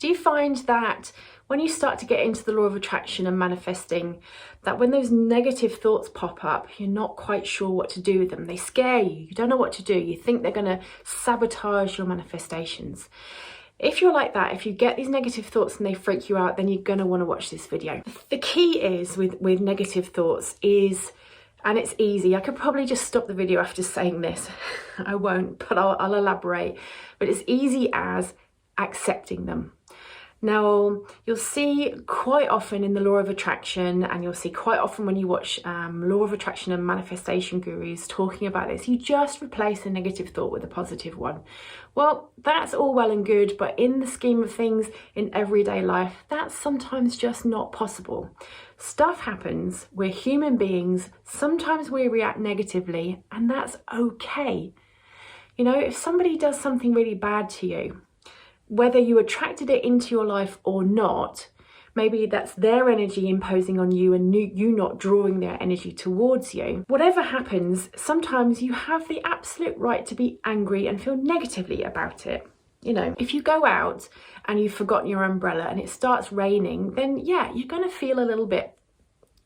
Do you find that when you start to get into the law of attraction and manifesting, that when those negative thoughts pop up, you're not quite sure what to do with them? They scare you. You don't know what to do. You think they're going to sabotage your manifestations. If you're like that, if you get these negative thoughts and they freak you out, then you're going to want to watch this video. The key is with negative thoughts is, and it's easy, I could probably just stop the video after saying this. I won't, but I'll elaborate. But it's easy as accepting them. Now, you'll see quite often in the law of attraction, and you'll see quite often when you watch law of attraction and manifestation gurus talking about this, you just replace a negative thought with a positive one. Well, that's all well and good, but in the scheme of things in everyday life, that's sometimes just not possible. Stuff happens, we're human beings, sometimes we react negatively, and that's okay. You know, if somebody does something really bad to you, whether you attracted it into your life or not, maybe that's their energy imposing on you and you not drawing their energy towards you. Whatever happens, sometimes you have the absolute right to be angry and feel negatively about it. You know, if you go out and you've forgotten your umbrella and it starts raining, then yeah, you're going to feel a little bit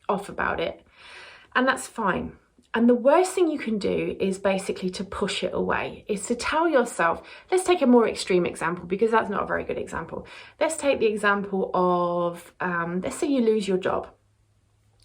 off about it. And that's fine. And the worst thing you can do is basically to push it away, is to tell yourself, let's take a more extreme example because that's not a very good example. Let's take the example of, let's say you lose your job.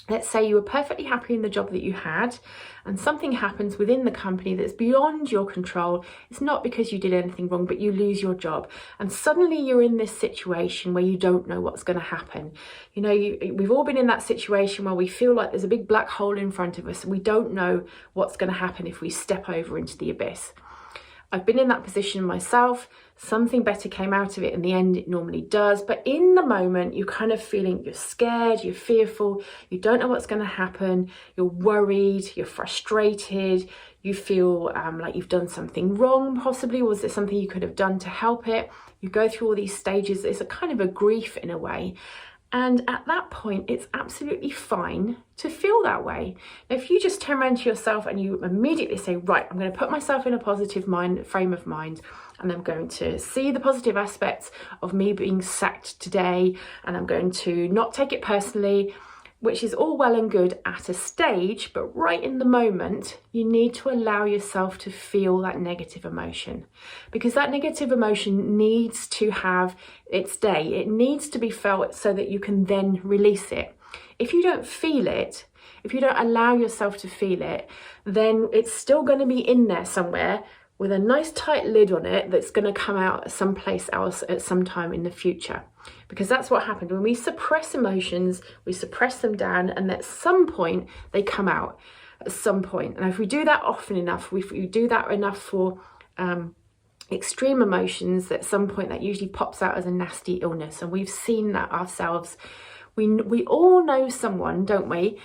Let's say you were perfectly happy in the job that you had and something happens within the company that's beyond your control. It's not because you did anything wrong, but you lose your job. And suddenly you're in this situation where you don't know what's going to happen. You know, we've all been in that situation where we feel like there's a big black hole in front of us and we don't know what's going to happen if we step over into the abyss. I've been in that position myself. Something better came out of it in the end, it normally does. But in the moment, you're kind of feeling, you're scared, you're fearful, you don't know what's going to happen, you're worried, you're frustrated, you feel like you've done something wrong possibly. Was there something you could have done to help it? You go through all these stages. It's a kind of a grief in a way. And at that point, it's absolutely fine to feel that way. Now, if you just turn around to yourself and you immediately say, right, I'm going to put myself in a positive frame of mind, and I'm going to see the positive aspects of me being sacked today, and I'm going to not take it personally, which is all well and good at a stage, but right in the moment, you need to allow yourself to feel that negative emotion, because that negative emotion needs to have its day. It needs to be felt so that you can then release it. If you don't feel it, if you don't allow yourself to feel it, then it's still going to be in there somewhere with a nice tight lid on it that's going to come out someplace else at some time in the future. Because that's what happened. When we suppress emotions, we suppress them down, and at some point they come out at some point. And if we do that often enough, if we do that enough for extreme emotions, at some point that usually pops out as a nasty illness. And we've seen that ourselves. We all know someone, don't we,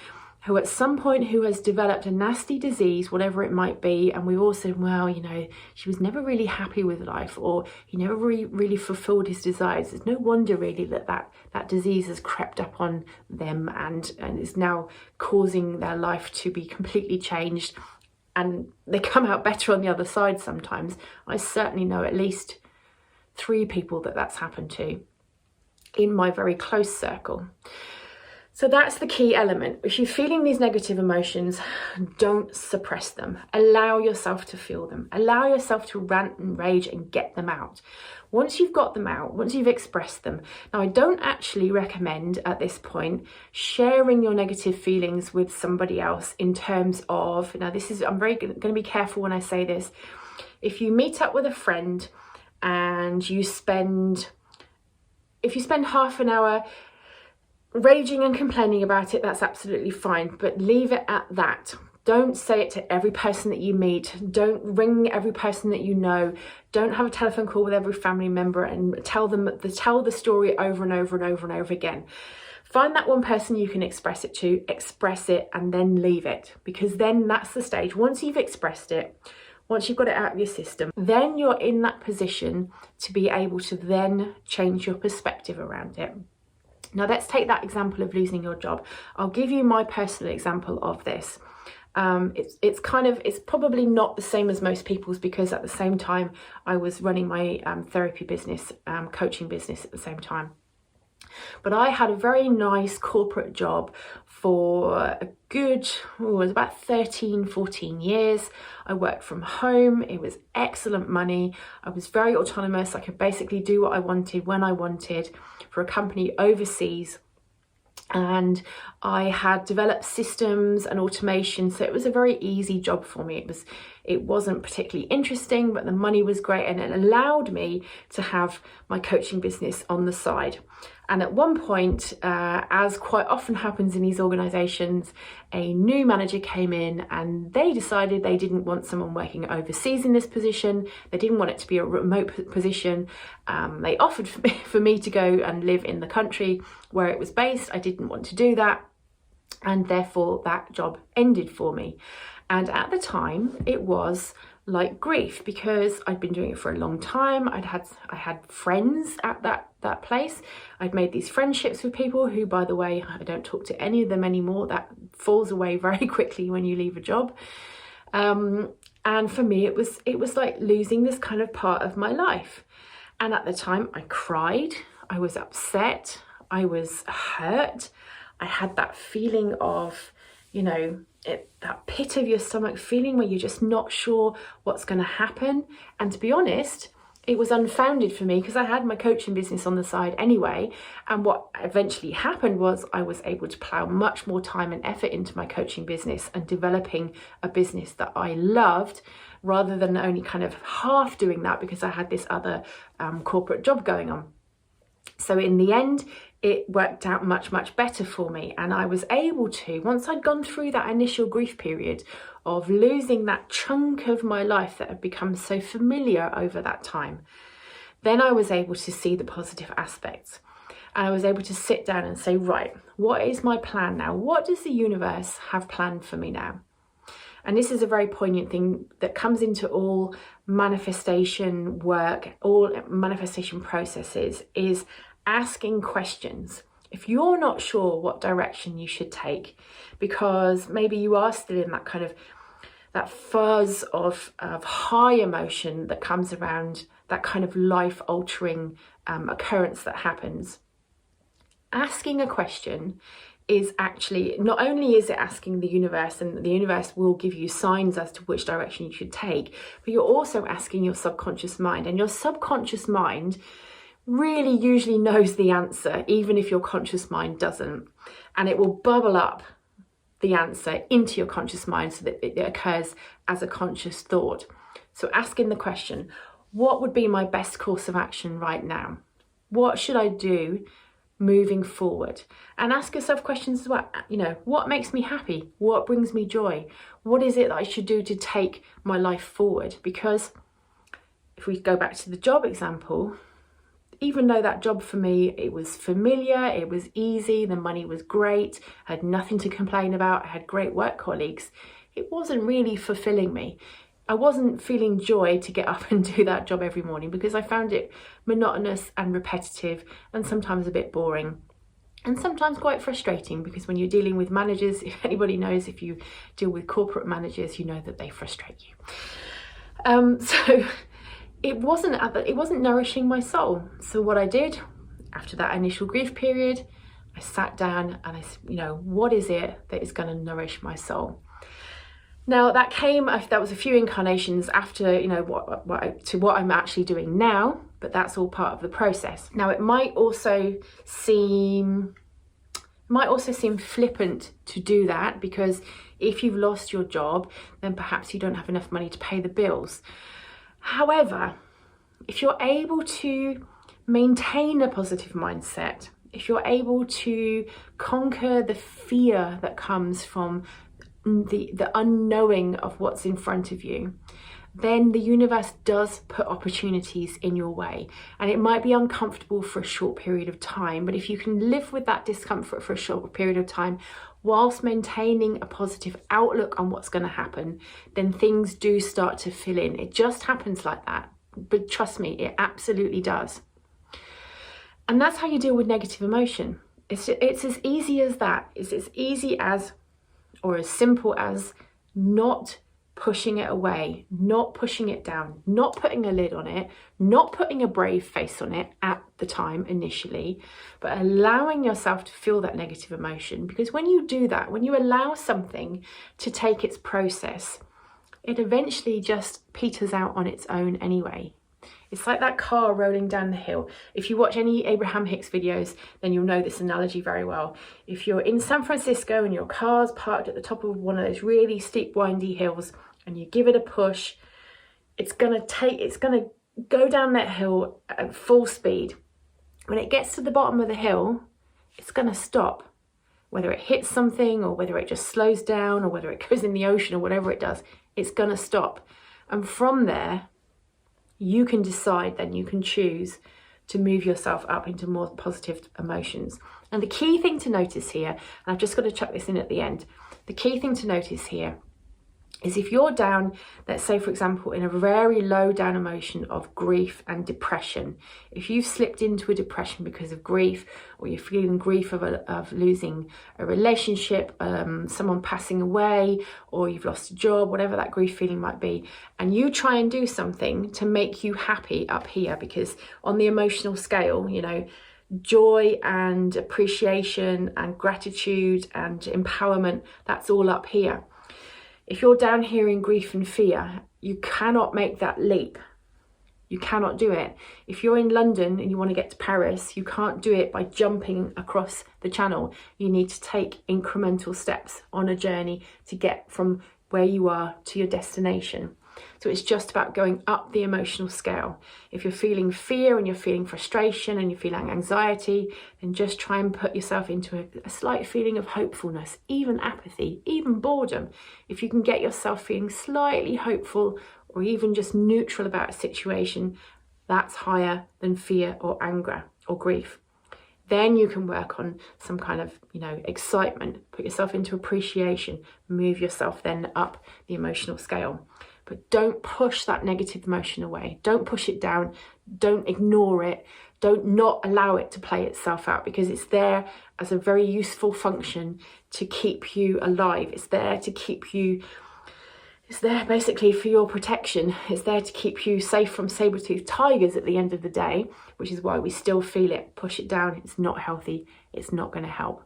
who at some point who has developed a nasty disease, whatever it might be, and we all said, well, you know, she was never really happy with life, or he never really fulfilled his desires. It's no wonder really that disease has crept up on them and is now causing their life to be completely changed, and they come out better on the other side sometimes. I certainly know at least 3 people that's happened to in my very close circle. So that's the key element. If you're feeling these negative emotions, don't suppress them. Allow yourself to feel them. Allow yourself to rant and rage and get them out. Once you've got them out, once you've expressed them. Now, I don't actually recommend at this point sharing your negative feelings with somebody else in terms of, now this is, I'm going to be careful when I say this. If you meet up with a friend and if you spend half an hour raging and complaining about it, that's absolutely fine, but leave it at that. Don't say it to every person that you meet. Don't ring every person that you know. Don't have a telephone call with every family member and tell the story over and over and over and over again. Find that one person you can express it to, express it, and then leave it, because then that's the stage. Once you've expressed it, once you've got it out of your system, then you're in that position to be able to then change your perspective around it. Now let's take that example of losing your job. I'll give you my personal example of this. It's probably not the same as most people's, because at the same time I was running my therapy business, coaching business at the same time. But I had a very nice corporate job for a good, it was about 13-14 years. I worked from home. It was excellent money. I was very autonomous. I could basically do what I wanted when I wanted for a company overseas. And I had developed systems and automation, so it was a very easy job for me. It wasn't particularly interesting, but the money was great, and it allowed me to have my coaching business on the side. And at one point, as quite often happens in these organizations, a new manager came in and they decided they didn't want someone working overseas in this position. They didn't want it to be a remote position. They offered for me to go and live in the country where it was based. I didn't want to do that, and therefore that job ended for me. And at the time, it was like grief, because I'd been doing it for a long time. I had friends at that place. I'd made these friendships with people who, by the way, I don't talk to any of them anymore. That falls away very quickly when you leave a job. And for me, it was like losing this kind of part of my life. And at the time, I cried. I was upset. I was hurt. I had that feeling of, that pit of your stomach feeling where you're just not sure what's going to happen. And to be honest, it was unfounded for me, because I had my coaching business on the side anyway. And what eventually happened was I was able to plow much more time and effort into my coaching business and developing a business that I loved, rather than only kind of half doing that because I had this other corporate job going on. So in the end, it worked out much, much better for me. And I was able to, once I'd gone through that initial grief period of losing that chunk of my life that had become so familiar over that time, then I was able to see the positive aspects. And I was able to sit down and say, right, what is my plan now? What does the universe have planned for me now? And this is a very poignant thing that comes into all manifestation work, all manifestation processes, is asking questions. If you're not sure what direction you should take, because maybe you are still in that kind of that fuzz of high emotion that comes around that kind of life-altering occurrence that happens, asking a question is actually, not only is it asking the universe, and the universe will give you signs as to which direction you should take, but you're also asking your subconscious mind. And your subconscious mind really usually knows the answer, even if your conscious mind doesn't. And it will bubble up the answer into your conscious mind so that it occurs as a conscious thought. So asking the question, what would be my best course of action right now? What should I do moving forward? And ask yourself questions as well. What makes me happy? What brings me joy? What is it that I should do to take my life forward? Because if we go back to the job example, even though that job for me, it was familiar, it was easy, the money was great, I had nothing to complain about, I had great work colleagues, it wasn't really fulfilling me. I wasn't feeling joy to get up and do that job every morning, because I found it monotonous and repetitive, and sometimes a bit boring, and sometimes quite frustrating, because when you're dealing with managers, if anybody knows, if you deal with corporate managers, you know that they frustrate you. So it wasn't nourishing my soul. So what I did after that initial grief period, I sat down and I said, what is it that is going to nourish my soul? Now that was a few incarnations after, what I'm actually doing now, but that's all part of the process. Now it might also seem flippant to do that, because if you've lost your job, then perhaps you don't have enough money to pay the bills. However, if you're able to maintain a positive mindset, if you're able to conquer the fear that comes from the unknowing of what's in front of you, then the universe does put opportunities in your way. And it might be uncomfortable for a short period of time, but if you can live with that discomfort for a short period of time, whilst maintaining a positive outlook on what's going to happen, then things do start to fill in. It just happens like that. But trust me, it absolutely does. And that's how you deal with negative emotion. It's as easy as that. It's as easy as, or as simple as, not pushing it away, not pushing it down, not putting a lid on it, not putting a brave face on it at the time initially, but allowing yourself to feel that negative emotion. Because when you do that, when you allow something to take its process, it eventually just peters out on its own anyway. It's like that car rolling down the hill. If you watch any Abraham Hicks videos, then you'll know this analogy very well. If you're in San Francisco and your car's parked at the top of one of those really steep, windy hills, and you give it a push, it's gonna go down that hill at full speed. When it gets to the bottom of the hill, it's gonna stop. Whether it hits something, or whether it just slows down, or whether it goes in the ocean, or whatever it does, it's gonna stop. And from there, you can decide, then you can choose to move yourself up into more positive emotions. And the key thing to notice here, and I've just got to chuck this in at the end, the key thing to notice here is if you're down, let's say for example, in a very low down emotion of grief and depression, if you've slipped into a depression because of grief, or you're feeling grief of losing a relationship, someone passing away, or you've lost a job, whatever that grief feeling might be, and you try and do something to make you happy up here, because on the emotional scale, you know, joy and appreciation and gratitude and empowerment, that's all up here. If you're down here in grief and fear, you cannot make that leap. You cannot do it. If you're in London and you want to get to Paris, you can't do it by jumping across the channel. You need to take incremental steps on a journey to get from where you are to your destination. So it's just about going up the emotional scale. If you're feeling fear and you're feeling frustration and you're feeling anxiety, then just try and put yourself into a slight feeling of hopefulness, even apathy, even boredom. If you can get yourself feeling slightly hopeful or even just neutral about a situation, that's higher than fear or anger or grief. Then you can work on some kind of, excitement, put yourself into appreciation, move yourself then up the emotional scale. But don't push that negative emotion away. Don't push it down. Don't ignore it. Don't not allow it to play itself out, because it's there as a very useful function to keep you alive. It's there to keep you, it's there basically for your protection. It's there to keep you safe from saber-toothed tigers at the end of the day, which is why we still feel it. Push it down. It's not healthy. It's not going to help.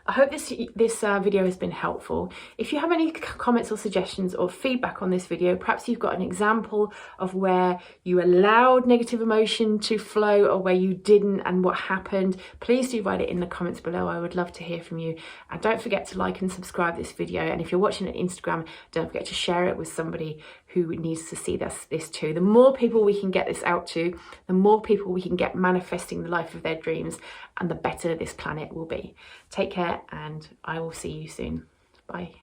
I hope this video has been helpful. If you have any comments or suggestions or feedback on this video, perhaps you've got an example of where you allowed negative emotion to flow or where you didn't and what happened, please do write it in the comments below. I would love to hear from you. And don't forget to like and subscribe this video. And if you're watching it on Instagram, don't forget to share it with somebody who needs to see this too. The more people we can get this out to, the more people we can get manifesting the life of their dreams, and the better this planet will be. Take care, and I will see you soon. Bye.